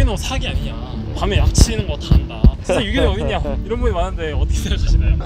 유기농 사기 아니냐, 밤에 약치는 거 다 안다, 진짜 유기농 어딨냐 이런 분이 많은데 어떻게 생각하시나요?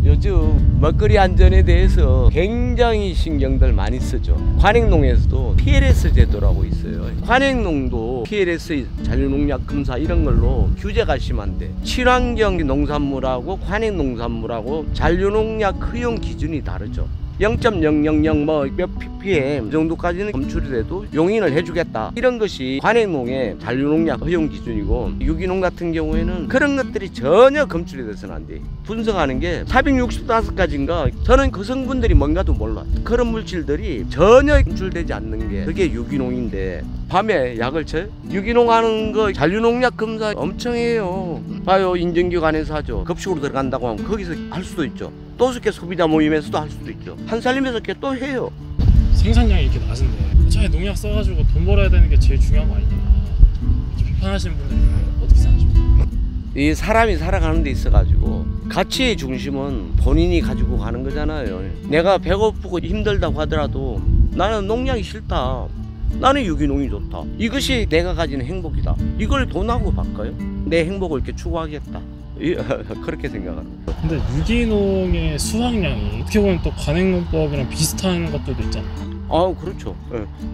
요즘 먹거리 안전에 대해서 굉장히 신경들 많이 쓰죠. 관행농에서도 PLS 제도라고 있어요. 관행농도 PLS 잔류농약 검사 이런 걸로 규제가 심한데, 친환경 농산물하고 관행농산물하고 잔류농약 허용 기준이 다르죠. 0.000 뭐 몇 ppm 정도까지는 검출이 돼도 용인을 해주겠다, 이런 것이 관행농의 잔류농약 허용 기준이고, 유기농 같은 경우에는 그런 것들이 전혀 검출이 돼서는 안 돼. 분석하는 게 465가지인가, 저는 그 성분들이 뭔가도 몰라. 그런 물질들이 전혀 검출되지 않는 게 그게 유기농인데, 밤에 약을 쳐요? 유기농 하는 거 잔류농약 검사 엄청 해요. 봐요, 인증기관에서 하죠. 급식으로 들어간다고 하면 거기서 할 수도 있죠. 또 6개 소비자 모임에서도 할 수도 있죠. 한 살림에서 이렇게 또 해요. 생산량이 이렇게 낮은데 차라리 농약 써가지고 돈 벌어야 되는 게 제일 중요한 거 아니냐, 이렇게 비판하시는 분들 어떻게 생각하십니까? 이 사람이 살아가는 데 있어가지고 가치의 중심은 본인이 가지고 가는 거잖아요. 내가 배고프고 힘들다고 하더라도 나는 농약이 싫다, 나는 유기농이 좋다, 이것이 내가 가지는 행복이다, 이걸 돈하고 바꿔요? 내 행복을 이렇게 추구하겠다, 그렇게 생각합니다. 근데 유기농의 수확량이 어떻게 보면 또 관행농법이랑 비슷한 것들도 있잖아요. 그렇죠.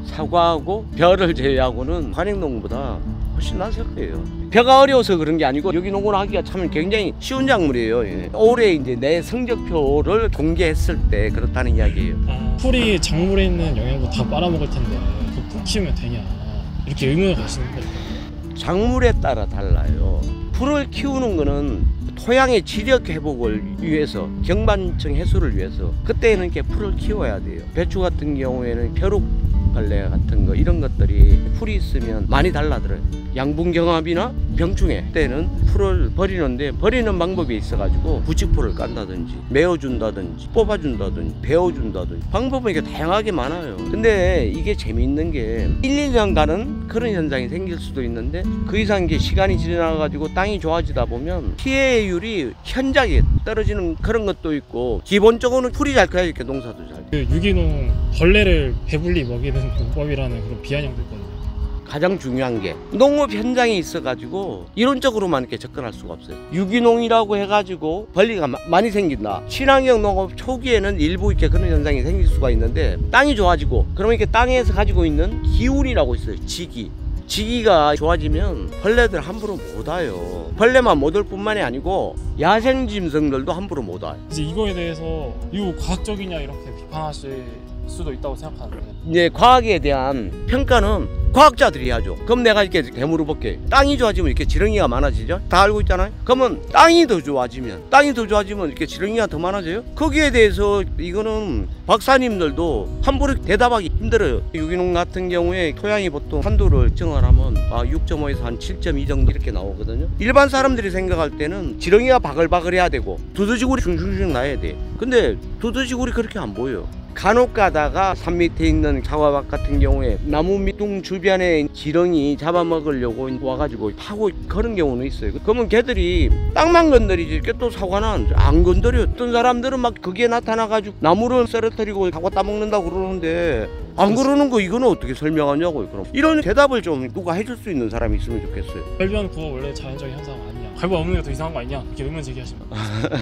사과하고 벼를 제외하고는 관행농보다 훨씬 낫을 거예요. 벼가 어려워서 그런 게 아니고 유기농을 하기가 참 굉장히 쉬운 작물이에요. 올해 이제 내 성적표를 공개했을 때 그렇다는 이야기예요. 풀이 작물에 있는 영양분 다 빨아먹을 텐데 그거 풀 키우면 되냐, 이렇게 의문을 가시는 분들 있거든요. 작물에 따라 달라요. 풀을 키우는 거는 토양의 지력 회복을 위해서, 경반층 해소를 위해서, 그때는 이렇게 풀을 키워야 돼요. 배추 같은 경우에는 벼룩벌레 같은 거, 이런 것들이 풀이 있으면 많이 달라들어요. 양분경합이나 병충해 때는 풀을 버리는데, 버리는 방법이 있어가지고 부직포를 깐다든지 메어준다든지 뽑아준다든지 베어준다든지 방법은 이게 다양하게 많아요. 근데 이게 재미있는 게 1, 2년 가는 그런 현상이 생길 수도 있는데, 그 이상 이게 시간이 지나가지고 땅이 좋아지다 보면 피해율이 현저하게 떨어지는 그런 것도 있고, 기본적으로는 풀이 잘 커야 이렇게 농사도 잘 돼요. 그 유기농 벌레를 배불리 먹이는 농법이라는 그런 비아냥도 있거든요. 가장 중요한 게 농업 현장에 있어가지고 이론적으로만 이렇게 접근할 수가 없어요. 유기농이라고 해가지고 벌레가 많이 생긴다, 친환경 농업 초기에는 일부 이렇게 그런 현상이 생길 수가 있는데, 땅이 좋아지고 그러면 이렇게 땅에서 가지고 있는 기운이라고 있어요. 지기가 좋아지면 벌레들 함부로 못 와요. 벌레만 못 올 뿐만이 아니고 야생 짐승들도 함부로 못 와요. 이제 이거에 대해서 이거 과학적이냐 이렇게 비판하실 수도 있다고 생각하는데, 이제 과학에 대한 평가는 과학자들이 하죠. 그럼 내가 이렇게 물어볼게. 땅이 좋아지면 이렇게 지렁이가 많아지죠? 다 알고 있잖아요. 그러면 땅이 더 좋아지면 이렇게 지렁이가 더 많아져요? 거기에 대해서 이거는 박사님들도 함부로 대답하기 힘들어요. 유기농 같은 경우에 토양이 보통 한도를 정하면 6.5에서 한 7.2 정도 이렇게 나오거든요. 일반 사람들이 생각할 때는 지렁이가 바글바글해야 되고 두더지굴이 슝슝슝 나야 돼. 근데 두더지굴이 그렇게 안 보여요. 간혹 가다가 산 밑에 있는 사과밭 같은 경우에 나무 밑둥 주변에 지렁이 잡아먹으려고 와가지고 파고 그런 경우는 있어요. 그러면 걔들이 땅만 건드리지, 이렇게 또 사과는 안 건드려. 어떤 사람들은 막 거기에 나타나가지고 나무를 썰어뜨리고 사과 따먹는다고 그러는데, 안 그러는 거 이거는 어떻게 설명하냐고요. 그럼 이런 대답을 좀 누가 해줄 수 있는 사람이 있으면 좋겠어요. 갈변 그거 원래 자연적인 현상 아니냐, 갈변 없는 게 더 이상한 거 아니냐, 이렇게 의문 제기하십니다.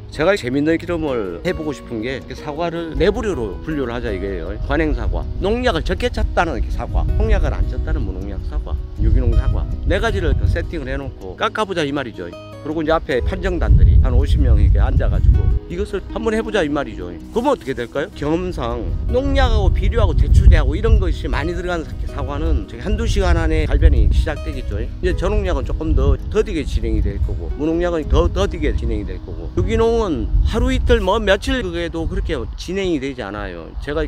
제가 재밌는 실험을 해보고 싶은 게, 사과를 내부류로 분류를 하자 이거예요. 관행사과, 농약을 적게 쳤다는 사과, 농약을 안 쳤다는 무농약 사과, 유기농 사과, 네 가지를 세팅을 해놓고 깎아보자 이 말이죠. 그리고 이제 앞에 판정단들이 한 50명 이렇게 앉아가지고 이것을 한번 해보자 이 말이죠. 그러면 어떻게 될까요? 경험상 농약하고 비료하고 제초제하고 이런 것이 많이 들어간 사과는 한두 시간 안에 갈변이 시작되겠죠. 이제 저농약은 조금 더 더디게 진행이 될 거고, 무농약은 더 더디게 진행이 될 거고, 유기농은 하루 이틀 뭐 며칠 그게도 그렇게 진행이 되지 않아요. 제가